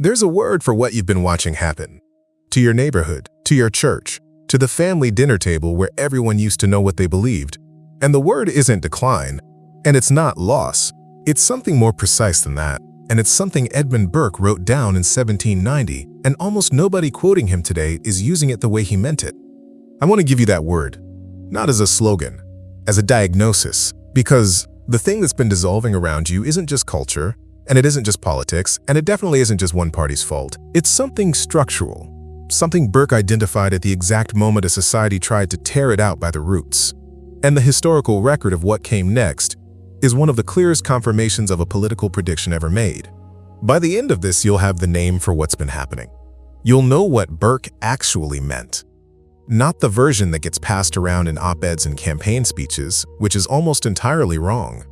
There's a word for what you've been watching happen. To your neighborhood, to your church, to the family dinner table where everyone used to know what they believed. And the word isn't decline, and it's not loss. It's something more precise than that, and it's something Edmund Burke wrote down in 1790, and almost nobody quoting him today is using it the way he meant it. I want to give you that word, not as a slogan, as a diagnosis, because the thing that's been dissolving around you isn't just culture, and it isn't just politics, and it definitely isn't just one party's fault. It's something structural, something Burke identified at the exact moment a society tried to tear it out by the roots. And the historical record of what came next is one of the clearest confirmations of a political prediction ever made. By the end of this, you'll have the name for what's been happening. You'll know what Burke actually meant. Not the version that gets passed around in op-eds and campaign speeches, which is almost entirely wrong.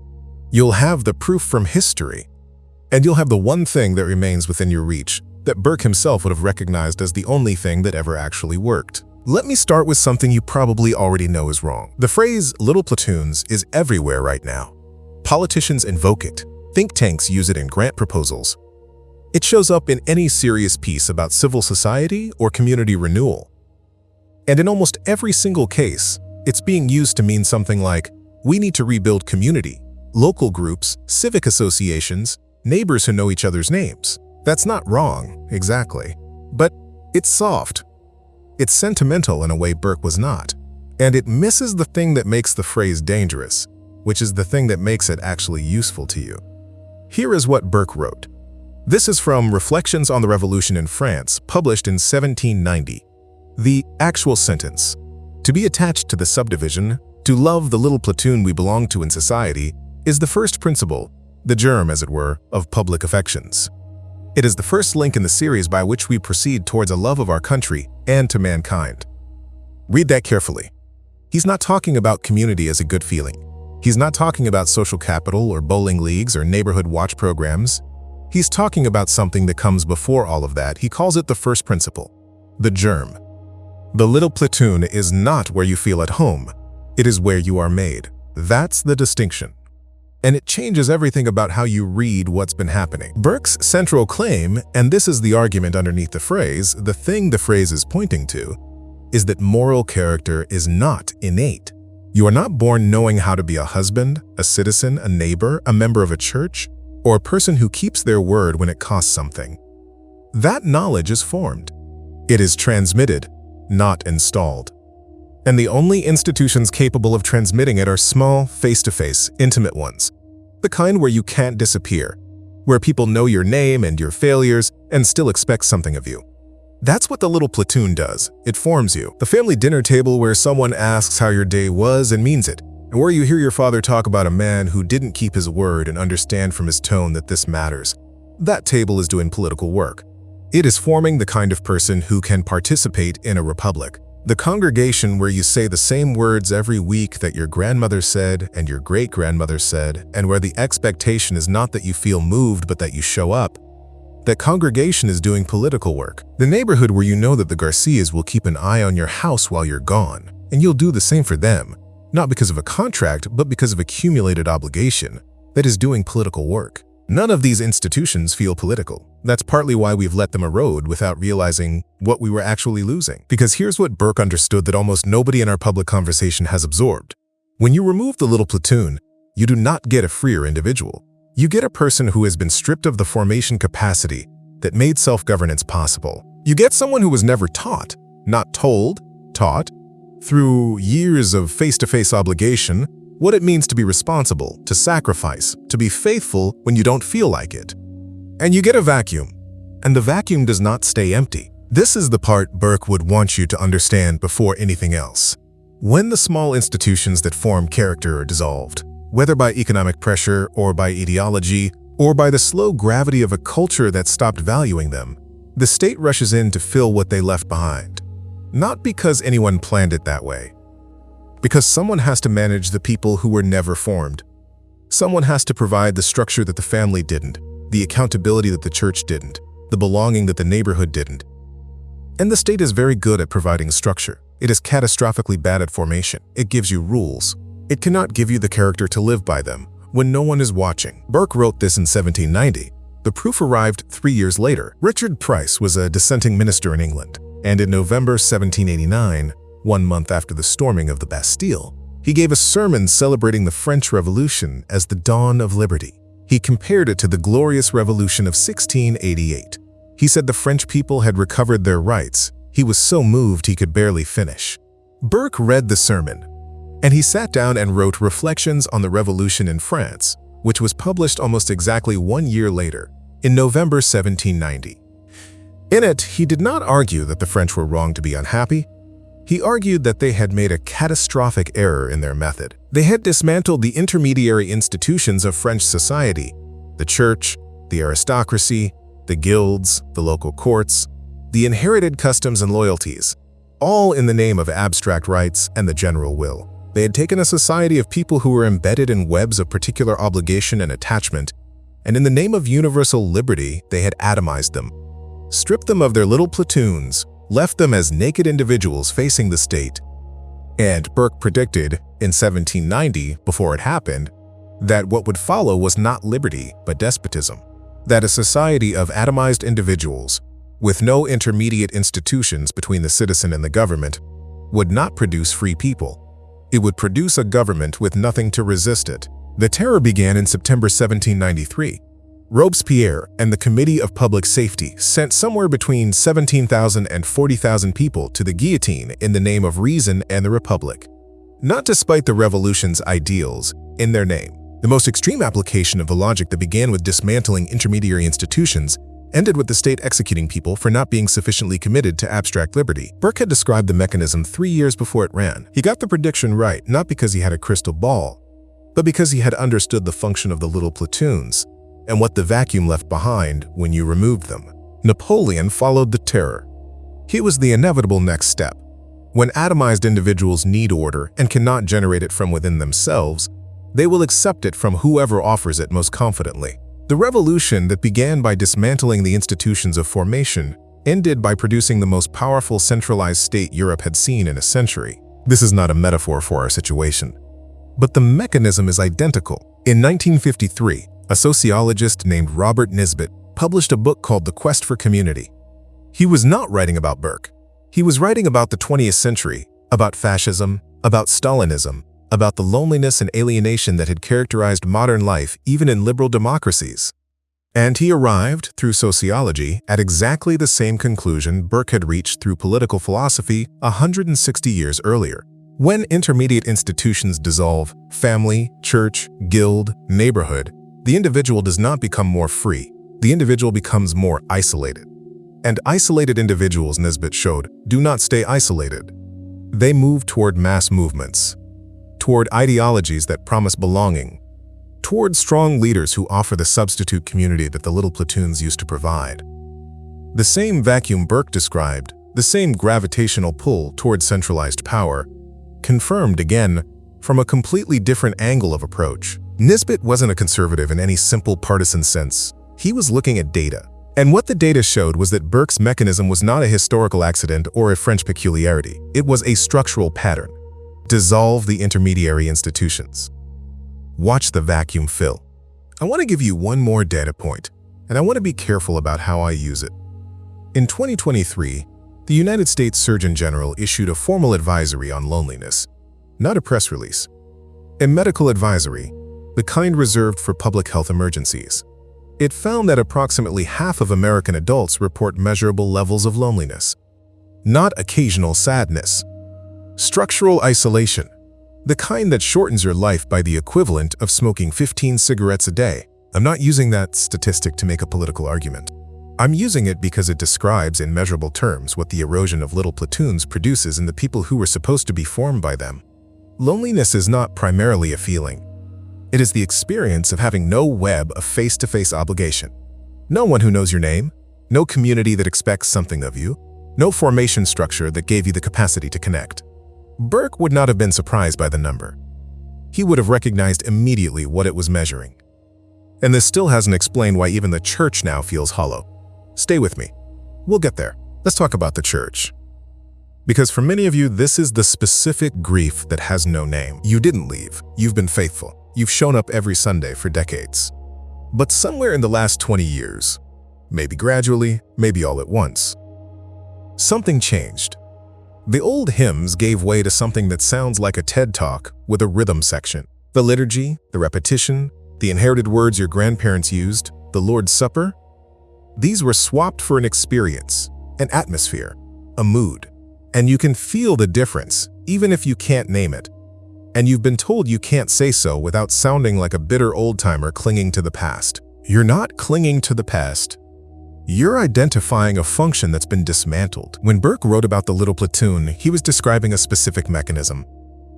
You'll have the proof from history. And you'll have the one thing that remains within your reach, that Burke himself would have recognized as the only thing that ever actually worked. Let me start with something you probably already know is wrong. The phrase little platoons is everywhere right now. Politicians invoke it. Think tanks use it in grant proposals. It shows up in any serious piece about civil society or community renewal. And in almost every single case, it's being used to mean something like, we need to rebuild community, local groups, civic associations, neighbors who know each other's names. That's not wrong, exactly. But it's soft. It's sentimental in a way Burke was not. And it misses the thing that makes the phrase dangerous, which is the thing that makes it actually useful to you. Here is what Burke wrote. This is from Reflections on the Revolution in France, published in 1790. The actual sentence, to be attached to the subdivision, to love the little platoon we belong to in society, is the first principle, the germ, as it were, of public affections. It is the first link in the series by which we proceed towards a love of our country and to mankind. Read that carefully. He's not talking about community as a good feeling. He's not talking about social capital or bowling leagues or neighborhood watch programs. He's talking about something that comes before all of that. He calls it the first principle, the germ. The little platoon is not where you feel at home. It is where you are made. That's the distinction. And it changes everything about how you read what's been happening. Burke's central claim, and this is the argument underneath the phrase, the thing the phrase is pointing to, is that moral character is not innate. You are not born knowing how to be a husband, a citizen, a neighbor, a member of a church, or a person who keeps their word when it costs something. That knowledge is formed. It is transmitted, not installed. And the only institutions capable of transmitting it are small, face-to-face, intimate ones. The kind where you can't disappear, where people know your name and your failures and still expect something of you. That's what the little platoon does. It forms you. The family dinner table where someone asks how your day was and means it, and where you hear your father talk about a man who didn't keep his word and understand from his tone that this matters. That table is doing political work. It is forming the kind of person who can participate in a republic. The congregation where you say the same words every week that your grandmother said and your great-grandmother said, and where the expectation is not that you feel moved but that you show up. That congregation is doing political work. The neighborhood where you know that the Garcias will keep an eye on your house while you're gone, and you'll do the same for them, not because of a contract, but because of accumulated obligation, that is doing political work. None of these institutions feel political. That's partly why we've let them erode without realizing what we were actually losing. Because here's what Burke understood that almost nobody in our public conversation has absorbed. When you remove the little platoon, you do not get a freer individual. You get a person who has been stripped of the formation capacity that made self-governance possible. You get someone who was never taught, not told, taught, through years of face-to-face obligation, what it means to be responsible, to sacrifice, to be faithful when you don't feel like it. And you get a vacuum, and the vacuum does not stay empty. This is the part Burke would want you to understand before anything else. When the small institutions that form character are dissolved, whether by economic pressure or by ideology, or by the slow gravity of a culture that stopped valuing them, the state rushes in to fill what they left behind. Not because anyone planned it that way. Because someone has to manage the people who were never formed. Someone has to provide the structure that the family didn't, the accountability that the church didn't, the belonging that the neighborhood didn't. And the state is very good at providing structure. It is catastrophically bad at formation. It gives you rules. It cannot give you the character to live by them when no one is watching. Burke wrote this in 1790. The proof arrived 3 years later. Richard Price was a dissenting minister in England, and in November 1789, 1 month after the storming of the Bastille, he gave a sermon celebrating the French Revolution as the dawn of liberty. He compared it to the glorious revolution of 1688. He said the French people had recovered their rights. He was so moved he could barely finish. Burke read the sermon, and he sat down and wrote Reflections on the Revolution in France, which was published almost exactly 1 year later, in November 1790. In it, he did not argue that the French were wrong to be unhappy. He argued that they had made a catastrophic error in their method. They had dismantled the intermediary institutions of French society, the church, the aristocracy, the guilds, the local courts, the inherited customs and loyalties, all in the name of abstract rights and the general will. They had taken a society of people who were embedded in webs of particular obligation and attachment, and in the name of universal liberty, they had atomized them, stripped them of their little platoons, left them as naked individuals facing the state. And Burke predicted, in 1790, before it happened, that what would follow was not liberty, but despotism. That a society of atomized individuals, with no intermediate institutions between the citizen and the government, would not produce free people. It would produce a government with nothing to resist it. The terror began in September 1793. Robespierre and the Committee of Public Safety sent somewhere between 17,000 and 40,000 people to the guillotine in the name of reason and the Republic. Not despite the revolution's ideals, in their name. The most extreme application of the logic that began with dismantling intermediary institutions ended with the state executing people for not being sufficiently committed to abstract liberty. Burke had described the mechanism 3 years before it ran. He got the prediction right, not because he had a crystal ball, but because he had understood the function of the little platoons and what the vacuum left behind when you removed them. Napoleon followed the terror. It was the inevitable next step. When atomized individuals need order and cannot generate it from within themselves, they will accept it from whoever offers it most confidently. The revolution that began by dismantling the institutions of formation ended by producing the most powerful centralized state Europe had seen in a century. This is not a metaphor for our situation, but the mechanism is identical. In 1953, a sociologist named Robert Nisbet published a book called The Quest for Community. He was not writing about Burke. He was writing about the 20th century, about fascism, about Stalinism, about the loneliness and alienation that had characterized modern life even in liberal democracies. And he arrived, through sociology, at exactly the same conclusion Burke had reached through political philosophy 160 years earlier. When intermediate institutions dissolve, family, church, guild, neighborhood, the individual does not become more free. The individual becomes more isolated. And isolated individuals, Nisbet showed, do not stay isolated. They move toward mass movements, toward ideologies that promise belonging, toward strong leaders who offer the substitute community that the little platoons used to provide. The same vacuum Burke described, the same gravitational pull toward centralized power, confirmed again from a completely different angle of approach. Nisbet wasn't a conservative in any simple partisan sense. He was looking at data. And what the data showed was that Burke's mechanism was not a historical accident or a French peculiarity. It was a structural pattern. Dissolve the intermediary institutions. Watch the vacuum fill. I want to give you one more data point, and I want to be careful about how I use it. In 2023, the United States Surgeon General issued a formal advisory on loneliness, not a press release. A medical advisory, the kind reserved for public health emergencies. It found that approximately half of American adults report measurable levels of loneliness, not occasional sadness. Structural isolation, the kind that shortens your life by the equivalent of smoking 15 cigarettes a day. I'm not using that statistic to make a political argument. I'm using it because it describes in measurable terms what the erosion of little platoons produces in the people who were supposed to be formed by them. Loneliness is not primarily a feeling. It is the experience of having no web of face-to-face obligation. No one who knows your name, no community that expects something of you, no formation structure that gave you the capacity to connect. Burke would not have been surprised by the number. He would have recognized immediately what it was measuring. And this still hasn't explained why even the church now feels hollow. Stay with me. We'll get there. Let's talk about the church. Because for many of you, this is the specific grief that has no name. You didn't leave. You've been faithful. You've shown up every Sunday for decades. But somewhere in the last 20 years, maybe gradually, maybe all at once, something changed. The old hymns gave way to something that sounds like a TED Talk with a rhythm section. The liturgy, the repetition, the inherited words your grandparents used, the Lord's Supper, these were swapped for an experience, an atmosphere, a mood. And you can feel the difference, even if you can't name it. And you've been told you can't say so without sounding like a bitter old-timer clinging to the past. You're not clinging to the past. You're identifying a function that's been dismantled. When Burke wrote about the little platoon, he was describing a specific mechanism.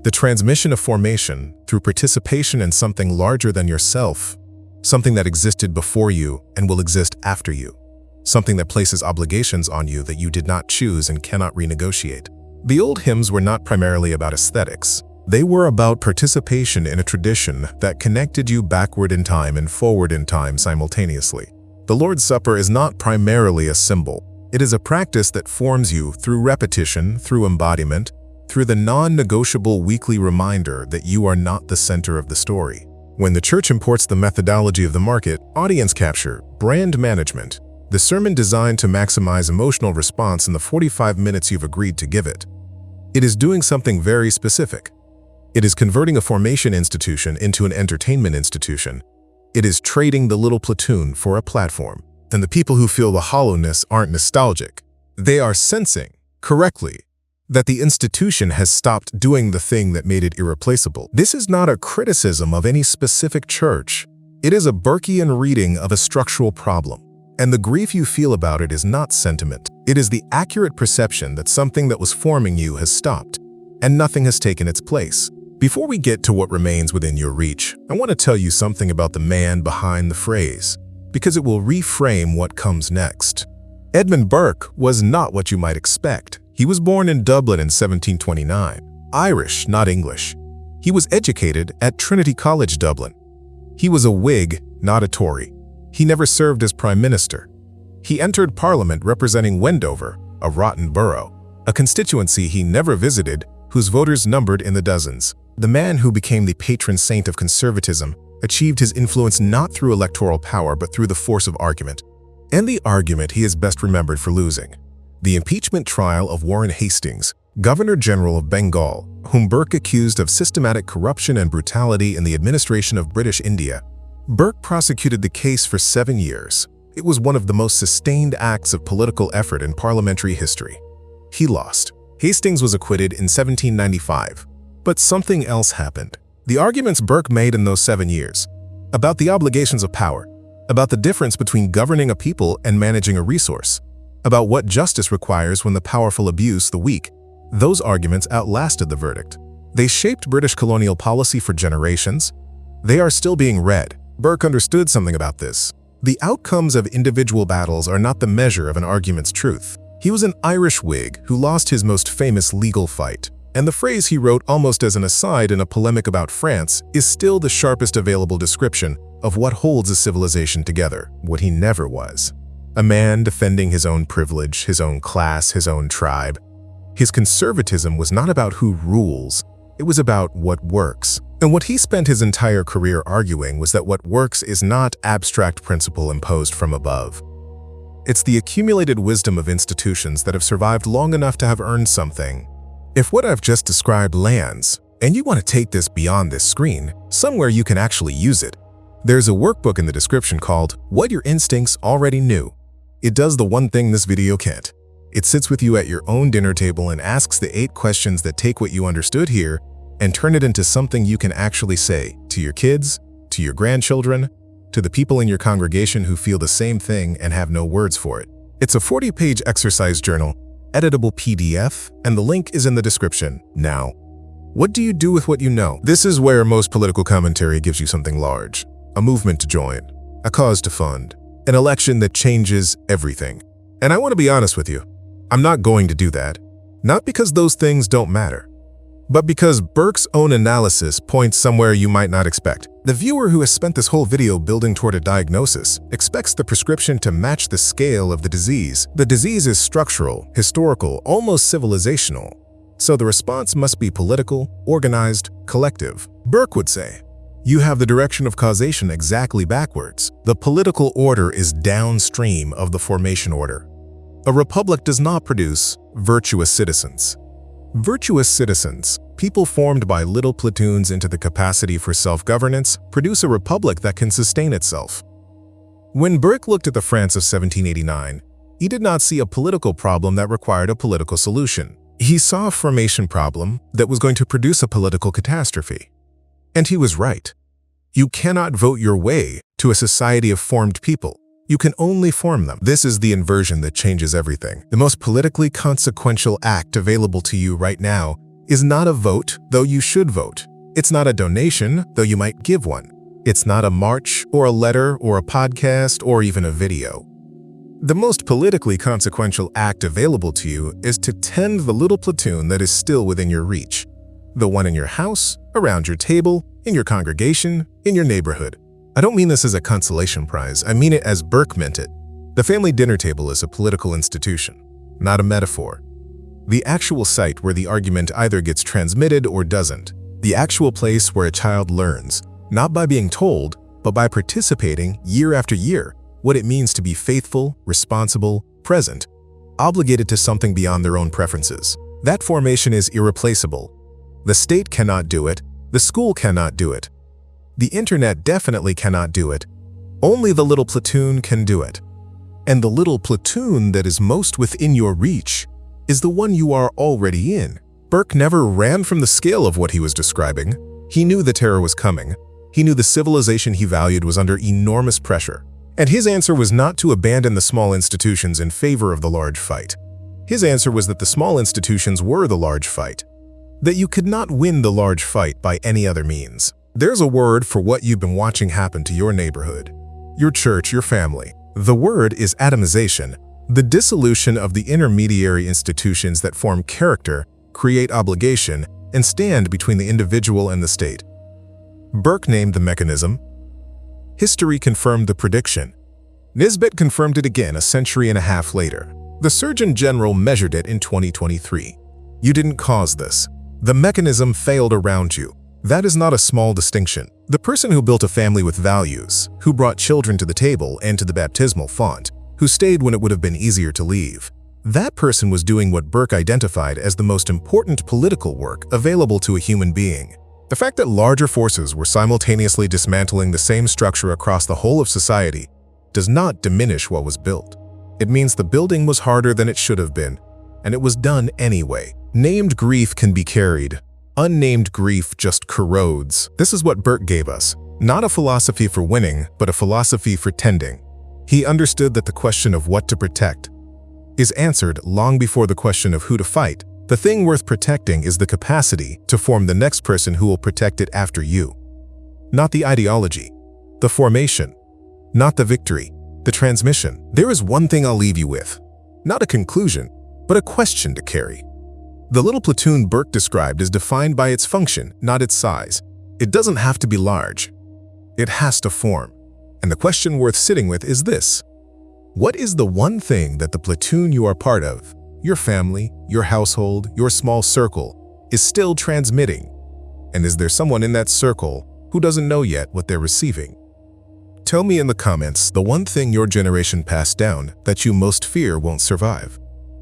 The transmission of formation through participation in something larger than yourself, something that existed before you and will exist after you, something that places obligations on you that you did not choose and cannot renegotiate. The old hymns were not primarily about aesthetics. They were about participation in a tradition that connected you backward in time and forward in time simultaneously. The Lord's Supper is not primarily a symbol. It is a practice that forms you through repetition, through embodiment, through the non-negotiable weekly reminder that you are not the center of the story. When the church imports the methodology of the market, audience capture, brand management, the sermon designed to maximize emotional response in the 45 minutes you've agreed to give it, it is doing something very specific. It is converting a formation institution into an entertainment institution. It is trading the little platoon for a platform. And the people who feel the hollowness aren't nostalgic. They are sensing, correctly, that the institution has stopped doing the thing that made it irreplaceable. This is not a criticism of any specific church. It is a Burkean reading of a structural problem. And the grief you feel about it is not sentiment. It is the accurate perception that something that was forming you has stopped, and nothing has taken its place. Before we get to what remains within your reach, I want to tell you something about the man behind the phrase, because it will reframe what comes next. Edmund Burke was not what you might expect. He was born in Dublin in 1729, Irish, not English. He was educated at Trinity College, Dublin. He was a Whig, not a Tory. He never served as Prime Minister. He entered Parliament representing Wendover, a rotten borough, a constituency he never visited, whose voters numbered in the dozens. The man who became the patron saint of conservatism achieved his influence not through electoral power but through the force of argument. And the argument he is best remembered for losing. The impeachment trial of Warren Hastings, Governor General of Bengal, whom Burke accused of systematic corruption and brutality in the administration of British India. Burke prosecuted the case for 7 years. It was one of the most sustained acts of political effort in parliamentary history. He lost. Hastings was acquitted in 1795. But something else happened. The arguments Burke made in those 7 years, about the obligations of power, about the difference between governing a people and managing a resource, about what justice requires when the powerful abuse the weak, those arguments outlasted the verdict. They shaped British colonial policy for generations. They are still being read. Burke understood something about this. The outcomes of individual battles are not the measure of an argument's truth. He was an Irish Whig who lost his most famous legal fight. And the phrase he wrote almost as an aside in a polemic about France is still the sharpest available description of what holds a civilization together, what he never was. A man defending his own privilege, his own class, his own tribe. His conservatism was not about who rules, it was about what works. And what he spent his entire career arguing was that what works is not abstract principle imposed from above. It's the accumulated wisdom of institutions that have survived long enough to have earned something. If what I've just described lands, and you want to take this beyond this screen, somewhere you can actually use it, there's a workbook in the description called What Your Instincts Already Knew. It does the one thing this video can't. It sits with you at your own dinner table and asks the 8 questions that take what you understood here and turn it into something you can actually say to your kids, to your grandchildren, to the people in your congregation who feel the same thing and have no words for it. It's a 40-page exercise journal, editable PDF, and the link is in the description. Now, what do you do with what you know? This is where most political commentary gives you something large, a movement to join, a cause to fund, an election that changes everything. And I want to be honest with you, I'm not going to do that. Not because those things don't matter, but because Burke's own analysis points somewhere you might not expect. The viewer who has spent this whole video building toward a diagnosis expects the prescription to match the scale of the disease. The disease is structural, historical, almost civilizational. So the response must be political, organized, collective. Burke would say, You have the direction of causation exactly backwards. The political order is downstream of the formation order. A republic does not produce virtuous citizens. Virtuous citizens, people formed by little platoons into the capacity for self-governance, produce a republic that can sustain itself. When Burke looked at the France of 1789, he did not see a political problem that required a political solution. He saw a formation problem that was going to produce a political catastrophe. And he was right. You cannot vote your way to a society of formed people. You can only form them. This is the inversion that changes everything. The most politically consequential act available to you right now is not a vote, though you should vote. It's not a donation, though you might give one. It's not a march or a letter or a podcast or even a video. The most politically consequential act available to you is to tend the little platoon that is still within your reach. The one in your house, around your table, in your congregation, in your neighborhood. I don't mean this as a consolation prize, I mean it as Burke meant it. The family dinner table is a political institution, not a metaphor. The actual site where the argument either gets transmitted or doesn't. The actual place where a child learns, not by being told, but by participating year after year, what it means to be faithful, responsible, present, obligated to something beyond their own preferences. That formation is irreplaceable. The state cannot do it, the school cannot do it. The internet definitely cannot do it. Only the little platoon can do it. And the little platoon that is most within your reach is the one you are already in. Burke never ran from the scale of what he was describing. He knew the terror was coming. He knew the civilization he valued was under enormous pressure. And his answer was not to abandon the small institutions in favor of the large fight. His answer was that the small institutions were the large fight. That you could not win the large fight by any other means. There's a word for what you've been watching happen to your neighborhood, your church, your family. The word is atomization, the dissolution of the intermediary institutions that form character, create obligation, and stand between the individual and the state. Burke named the mechanism. History confirmed the prediction. Nisbet confirmed it again a century and a half later. The Surgeon General measured it in 2023. You didn't cause this. The mechanism failed around you. That is not a small distinction. The person who built a family with values, who brought children to the table and to the baptismal font, who stayed when it would have been easier to leave, that person was doing what Burke identified as the most important political work available to a human being. The fact that larger forces were simultaneously dismantling the same structure across the whole of society does not diminish what was built. It means the building was harder than it should have been, and it was done anyway. Named grief can be carried. Unnamed grief just corrodes. This is what Burke gave us. Not a philosophy for winning, but a philosophy for tending. He understood that the question of what to protect is answered long before the question of who to fight. The thing worth protecting is the capacity to form the next person who will protect it after you. Not the ideology, the formation, not the victory, the transmission. There is one thing I'll leave you with. Not a conclusion, but a question to carry. The little platoon Burke described is defined by its function, not its size. It doesn't have to be large. It has to form. And the question worth sitting with is this. What is the one thing that the platoon you are part of, your family, your household, your small circle, is still transmitting? And is there someone in that circle who doesn't know yet what they're receiving? Tell me in the comments the one thing your generation passed down that you most fear won't survive.